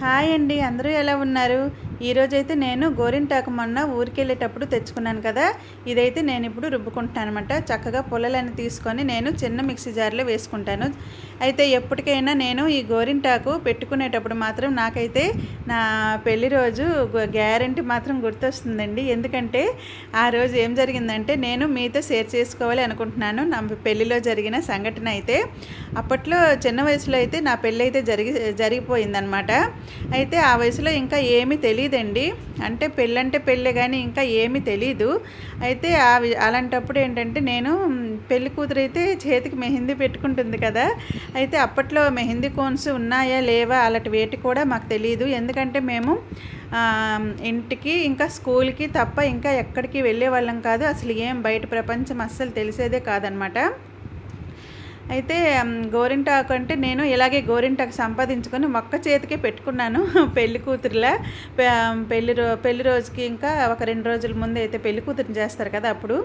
Hi అండి, అందరూ ఎలా ఉన్నారు? ఈరోజైతే నేను గోరింటాకు మొన్న ఊరికెళ్ళేటప్పుడు తెచ్చుకున్నాను కదా. ఇదైతే నేను ఇప్పుడు రుబ్బుకుంటున్నాను అనమాట. చక్కగా పుల్లలని తీసుకొని నేను చిన్న మిక్సీ జార్లో వేసుకుంటాను. అయితే ఎప్పటికైనా నేను ఈ గోరింటాకు పెట్టుకునేటప్పుడు మాత్రం నాకైతే నా పెళ్లి రోజు గ్యారెంటీ మాత్రం గుర్తొస్తుందండి. ఎందుకంటే ఆ రోజు ఏం జరిగిందంటే నేను మీతో షేర్ చేసుకోవాలి అనుకుంటున్నాను నా పెళ్లిలో జరిగిన సంఘటన. అయితే అప్పట్లో చిన్న వయసులో అయితే నా పెళ్ళి అయితే జరిగిపోయిందనమాట. అయితే ఆ వయసులో ఇంకా ఏమీ తెలియదండి, అంటే పెళ్ళే కానీ ఇంకా ఏమీ తెలీదు. అయితే అలాంటప్పుడు ఏంటంటే నేను పెళ్లి కూతురు అయితే చేతికి మెహందీ పెట్టుకుంటుంది కదా. అయితే అప్పట్లో మెహందీ కోన్స్ ఉన్నాయా లేవా అలాంటి వేటి కూడా మాకు తెలియదు. ఎందుకంటే మేము ఇంటికి ఇంకా స్కూల్కి తప్ప ఇంకా ఎక్కడికి వెళ్ళే వాళ్ళం కాదు. అసలు ఏం బయట ప్రపంచం అస్సలు తెలిసేదే కాదనమాట. అయితే గోరింటాకు అంటే నేను ఇలాగే గోరింటాకు సంపాదించుకొని ఒక్క చేతికే పెట్టుకున్నాను పెళ్లి కూతురులా. పెళ్లి రోజుకి ఇంకా ఒక 2 రోజుల ముందు అయితే పెళ్లి కూతురుని చేస్తారు కదా, అప్పుడు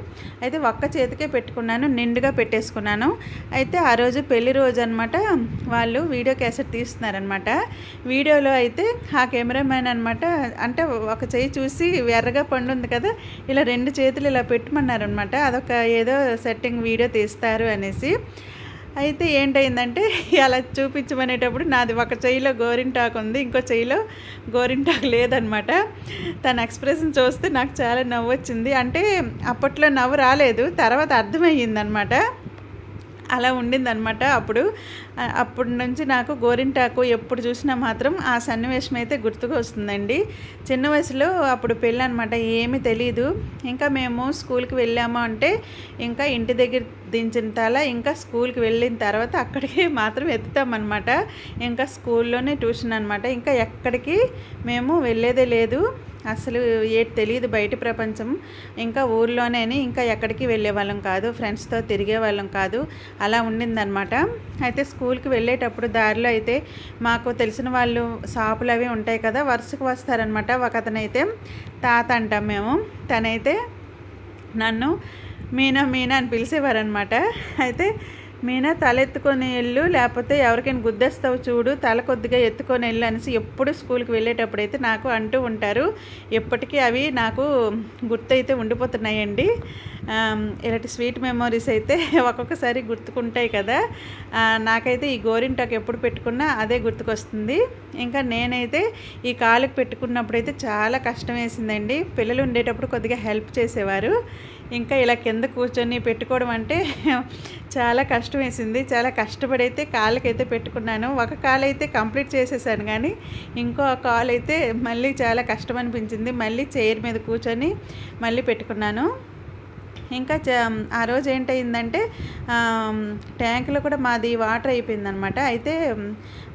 అయితే ఒక్క చేతికే పెట్టుకున్నాను, నిండుగా పెట్టేసుకున్నాను. అయితే ఆ రోజు పెళ్లి రోజు అనమాట. వాళ్ళు వీడియో క్యాసెట్ తీస్తున్నారనమాట. వీడియోలో అయితే ఆ కెమెరామ్యాన్ అనమాట, అంటే ఒక చేయి చూసి ఎర్రగా పండుంది కదా, ఇలా 2 చేతులు ఇలా పెట్టమన్నారనమాట. అదొక ఏదో సెట్టింగ్ వీడియో తీస్తారు అనేసి. అయితే ఏంటయిందంటే అలా చూపించమనేటప్పుడు నాది ఒక చెయ్యిలో గోరింటాకు ఉంది, ఇంకో చెయ్యిలో గోరింటాకు లేదనమాట. తన ఎక్స్ప్రెషన్ చూస్తే నాకు చాలా నవ్వు వచ్చింది. అంటే అప్పట్లో నవ్వు రాలేదు, తర్వాత అర్థమయ్యిందనమాట. అలా ఉండిందనమాట. అప్పటి నుంచి నాకు గోరింటాకు ఎప్పుడు చూసినా మాత్రం ఆ సన్నివేశం అయితే గుర్తుకు వస్తుందండి. చిన్న వయసులో అప్పుడు పెళ్ళి అనమాట, ఏమీ తెలీదు. ఇంకా మేము స్కూల్కి వెళ్ళాము అంటే ఇంకా ఇంటి దగ్గర దించిన ఇంకా స్కూల్కి వెళ్ళిన తర్వాత అక్కడికి మాత్రం ఎత్తుతామన్నమాట. ఇంకా స్కూల్లోనే ట్యూషన్ అనమాట. ఇంకా ఎక్కడికి మేము వెళ్ళేదే లేదు, అసలు ఏటి తెలియదు బయట ప్రపంచం. ఇంకా ఊర్లోనే, ఇంకా ఎక్కడికి వెళ్ళే వాళ్ళం కాదు, ఫ్రెండ్స్తో తిరిగే వాళ్ళం కాదు, అలా ఉండిందనమాట. అయితే స్కూల్కి వెళ్ళేటప్పుడు దారిలో అయితే మాకు తెలిసిన వాళ్ళు షాపులు అవి ఉంటాయి కదా, వరుసకు వస్తారనమాట. ఒక అతనైతే తాత అంటాం మేము, తనైతే నన్ను మీనా అని పిలిచేవారనమాట. అయితే మీనా తల ఎత్తుకొని వెళ్ళు, లేకపోతే ఎవరికైనా గుద్దేస్తావు చూడు, తల కొద్దిగా ఎత్తుకొని వెళ్ళు అనేసి ఎప్పుడు స్కూల్కి వెళ్ళేటప్పుడు అయితే నాకు అంటూ ఉంటారు. ఎప్పటికీ అవి నాకు గుర్తయితే ఉండిపోతున్నాయండి. ఇలాంటి స్వీట్ మెమోరీస్ అయితే ఒక్కొక్కసారి గుర్తుకుంటాయి కదా. నాకైతే ఈ గోరింటాకు ఎప్పుడు పెట్టుకున్నా అదే గుర్తుకొస్తుంది. ఇంకా నేనైతే ఈ కాలుకి పెట్టుకున్నప్పుడైతే చాలా కష్టం వేసిందండి. పిల్లలు ఉండేటప్పుడు కొద్దిగా హెల్ప్ చేసేవారు. ఇంకా ఇలా కింద కూర్చొని పెట్టుకోవడం అంటే చాలా కష్టం వేసింది. చాలా కష్టపడైతే కాళ్ళకైతే పెట్టుకున్నాను. ఒక కాలు అయితే కంప్లీట్ చేసేసాను, కానీ ఇంకో కాలు అయితే మళ్ళీ చాలా కష్టం అనిపించింది. మళ్ళీ చైర్ మీద కూర్చొని మళ్ళీ పెట్టుకున్నాను. ఇంకా ఆ రోజు ఏంటయిందంటే ట్యాంకులో కూడా మాది వాటర్ అయిపోయిందనమాట. అయితే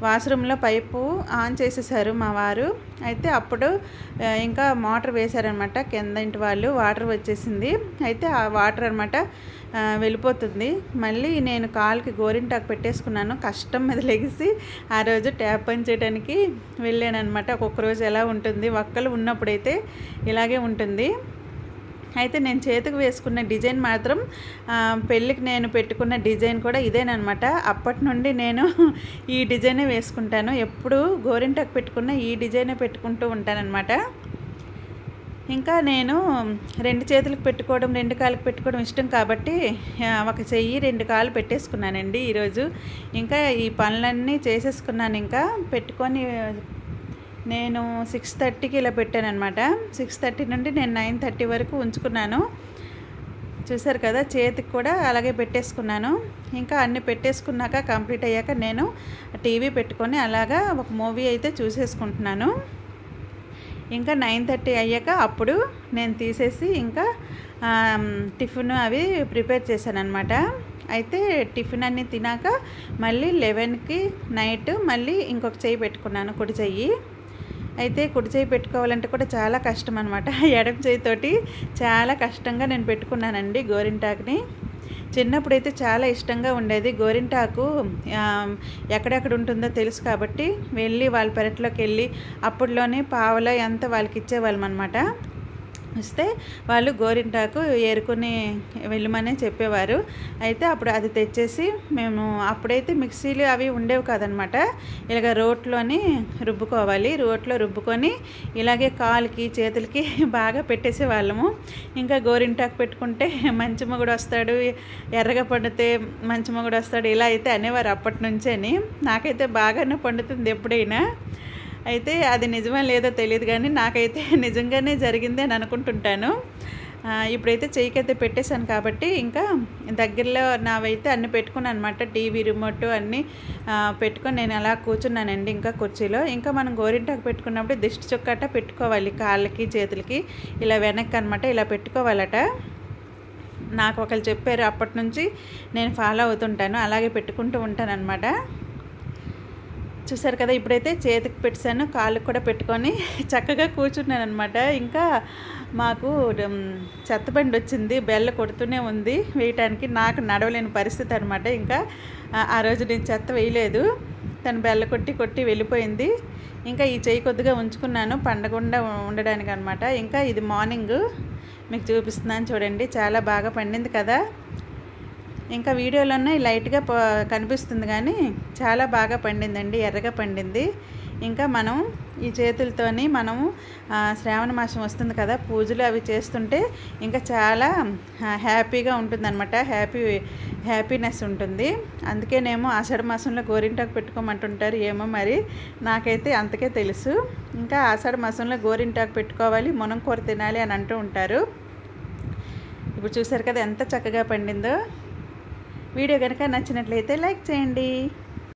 వాష్రూమ్లో పైపు ఆన్ చేసేసారు మా వారు. అయితే అప్పుడు ఇంకా మోటార్ వేశారనమాట, కింద ఇంటి వాళ్ళు. వాటర్ వచ్చేసింది. అయితే ఆ వాటర్ అనమాట వెళ్ళిపోతుంది. మళ్ళీ నేను కాలుకి గోరింటాకు పెట్టేసుకున్నాను. కష్టం మీద లెగిసి ఆ రోజు ట్యాప్ పని చేయడానికి వెళ్ళాను అనమాట. ఒక్కొక్క రోజు ఎలా ఉంటుంది, ఒక్కలు ఉన్నప్పుడైతే ఇలాగే ఉంటుంది. అయితే నేను చేతికి వేసుకున్న డిజైన్ మాత్రం పెళ్ళికి నేను పెట్టుకున్న డిజైన్ కూడా ఇదేనమాట. అప్పటి నుండి నేను ఈ డిజైనే వేసుకుంటాను. ఎప్పుడు గోరింటాకు పెట్టుకున్న ఈ డిజైనే పెట్టుకుంటూ ఉంటానన్నమాట. ఇంకా నేను 2 చేతులకు పెట్టుకోవడం, 2 కాళ్ళకి పెట్టుకోవడం ఇష్టం కాబట్టి ఒక చెయ్యి 2 కాళ్ళు పెట్టేసుకున్నానండి ఈరోజు. ఇంకా ఈ పనులన్నీ చేసేసుకున్నాను. ఇంకా పెట్టుకొని నేను 6:30కి ఇలా పెట్టాను అనమాట. 6:30 నుండి నేను 9:30 వరకు ఉంచుకున్నాను. చూసారు కదా, చేతికి కూడా అలాగే పెట్టేసుకున్నాను. ఇంకా అన్నీ పెట్టేసుకున్నాక కంప్లీట్ అయ్యాక నేను టీవీ పెట్టుకొని అలాగా ఒక మూవీ అయితే చూసేసుకుంటున్నాను. ఇంకా 9:30 అయ్యాక అప్పుడు నేను తీసేసి ఇంకా టిఫిన్ అవి ప్రిపేర్ చేశాను అనమాట. అయితే టిఫిన్ అన్నీ తినాక మళ్ళీ 11కి నైట్ మళ్ళీ ఇంకొక చెయ్యి పెట్టుకున్నాను, కుడి చెయ్యి. అయితే కుడి చేయి పెట్టుకోవాలంటే కూడా చాలా కష్టం అనమాట. ఎడమ చేయితోటి చాలా కష్టంగా నేను పెట్టుకున్నానండి గోరింటాకుని. చిన్నప్పుడైతే చాలా ఇష్టంగా ఉండేది. గోరింటాకు ఎక్కడెక్కడ ఉంటుందో తెలుసు కాబట్టి వెళ్ళి వాళ్ళ పెరట్లోకి వెళ్ళి అప్పట్లోనే పావలా ఎంత వాళ్ళకి ఇచ్చేవాళ్ళం అనమాట. వస్తే వాళ్ళు గోరింటాకు ఏరుకొని వెళ్ళమని చెప్పేవారు. అయితే అప్పుడు అది తెచ్చేసి మేము అప్పుడైతే మిక్సీలు అవి ఉండేవి కాదనమాట. ఇలాగ రోట్లోని రుబ్బుకోవాలి. రోట్లో రుబ్బుకొని ఇలాగే కాలుకి చేతులకి బాగా పెట్టేసేవాళ్ళము. ఇంకా గోరింటాకు పెట్టుకుంటే మంచి మొగుడు వస్తాడు, ఎర్రగా పండితే మంచి మొగుడు వస్తాడు, ఇలా అయితే అనేవారు అప్పటి నుంచేని. నాకైతే బాగానే పండుతుంది ఎప్పుడైనా. అయితే అది నిజమో లేదో తెలియదు కానీ నాకైతే నిజంగానే జరిగింది అని అనుకుంటుంటాను. ఇప్పుడైతే చెయ్యికైతే పెట్టేశాను కాబట్టి ఇంకా దగ్గరలో నావైతే అన్నీ పెట్టుకున్నాను అనమాట. టీవీ రిమోట్ అన్నీ పెట్టుకొని నేను అలా కూర్చున్నానండి ఇంకా కుర్చీలో. ఇంకా మనం గోరింటాకు పెట్టుకున్నప్పుడు దిష్టి చుక్కట పెట్టుకోవాలి కాళ్ళకి చేతులకి, ఇలా వెనక్కి అనమాట, ఇలా పెట్టుకోవాలట. నాకు ఒకళ్ళు చెప్పారు, అప్పటి నుంచి నేను ఫాలో అవుతుంటాను, అలాగే పెట్టుకుంటూ ఉంటాను అనమాట. చూసారు కదా, ఇప్పుడైతే చేతికి పెట్టాను, కాళ్ళకు కూడా పెట్టుకొని చక్కగా కూర్చున్నాను అనమాట. ఇంకా మాకు చెత్తబండి వచ్చింది, బెల్ల కొడుతూనే ఉంది వేయటానికి. నాకు నడవలేని పరిస్థితి అనమాట. ఇంకా ఆ రోజు నేను చెత్త వేయలేదు, తను బెల్ల కొట్టి వెళ్ళిపోయింది. ఇంకా ఈ చెయ్యి కొద్దిగా ఉంచుకున్నాను పండకుండా ఉండడానికి అనమాట. ఇంకా ఇది మార్నింగ్ మీకు చూపిస్తున్నాను చూడండి, చాలా బాగా పండింది కదా. ఇంకా వీడియోలోనే లైట్గా కనిపిస్తుంది కానీ చాలా బాగా పండిందండి, ఎర్రగా పండింది. ఇంకా మనం ఈ చేతులతోని మనము శ్రావణ మాసం వస్తుంది కదా, పూజలు అవి చేస్తుంటే ఇంకా చాలా హ్యాపీగా ఉంటుందన్నమాట, హ్యాపీనెస్ ఉంటుంది. అందుకేనేమో ఆషాఢ మాసంలో గోరింటాకు పెట్టుకోమంటుంటారు, ఏమో మరి నాకైతే అంతకే తెలుసు. ఇంకా ఆషాఢ మాసంలో గోరింటాకు పెట్టుకోవాలి, మునంకూర తినాలి అని అంటూ ఉంటారు. ఇప్పుడు చూసారు కదా ఎంత చక్కగా పండిందో. వీడియో కనుక నచ్చినట్లయితే లైక్ చేయండి.